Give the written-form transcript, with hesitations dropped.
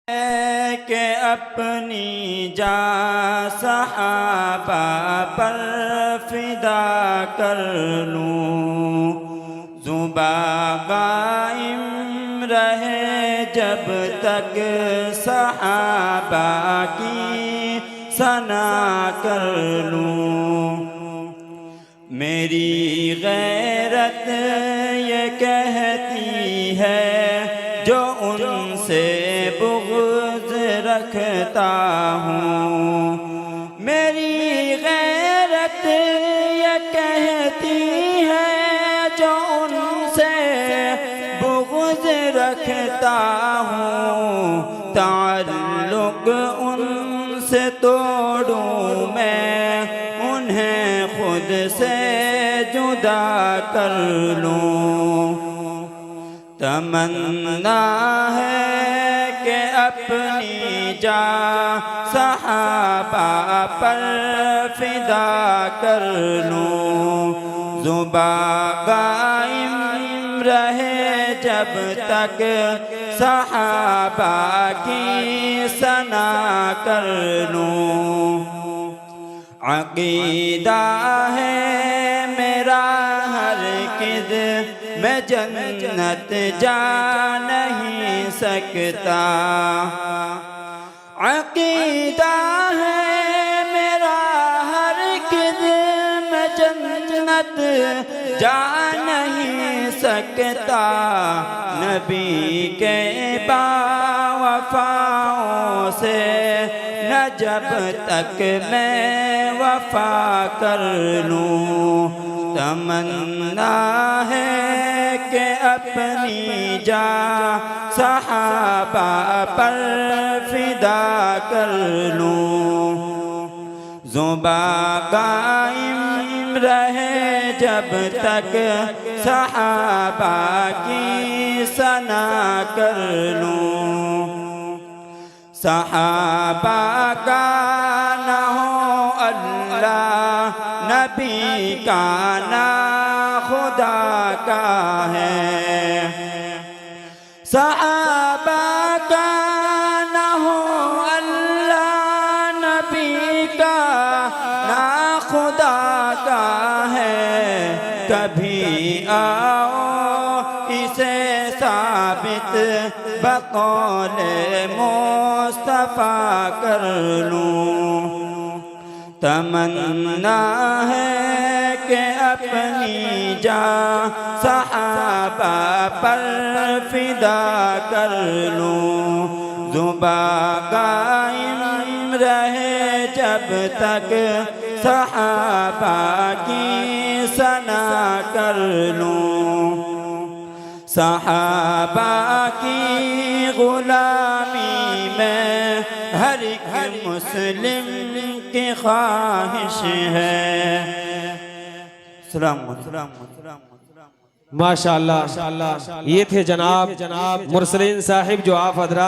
के अपनी जान सहाबा पर फिदा कर लूं, ज़ुबां कायम रहे जब तक सहाबा की सना कर लूं। मेरी गैरत ये कहती है जो उनसे बुग़्ज़ रखता हूँ, मेरी गैरत ये कहती है जो उनसे बुग़्ज़ रखता हूँ। ताल्लुक़ उनसे तोड़ूं मैं, उन्हें खुद से जुदा कर लूं। तमन्ना है कि अपनी जान सहाबा पर फिदा कर लूं, ज़ुबां कायम रहे जब तक सहाबा की सना कर लूं। अक़ीदा है मेरा हरगिज़ मैं जन्नत जा नहीं सकता, अक़ीदा है मेरा हरगिज़ मैं जन्नत जा नहीं सकता। नबी के बावफ़ाओं से न जब तक मैं वफ़ा कर लूं। तमन्ना है कि अपनी जान सहाबा पर फिदा कर लूं, ज़ुबां कायम रहे जब तक सहाबा की सना कर लूं। सहाबा का न हो अल्लाह, नबी का ना खुदा का है। सहाबा का न हो अल्लाह, नबी का ना खुदा का है। कभी आओ इसे साबित बक़ौले मुस्तफ़ा कर लूं। तमन्ना है कि अपनी जान सहाबा पर फिदा कर लूं, ज़ुबां कायम रहे जब तक सहाबा की सना कर लूं। सहाबा की गुलामी में हर एक मुस्लिम की ख्वाहिश है। माशाअल्लाह, ये थे जनाब मुरसलीन साहिब जो आप हज़रात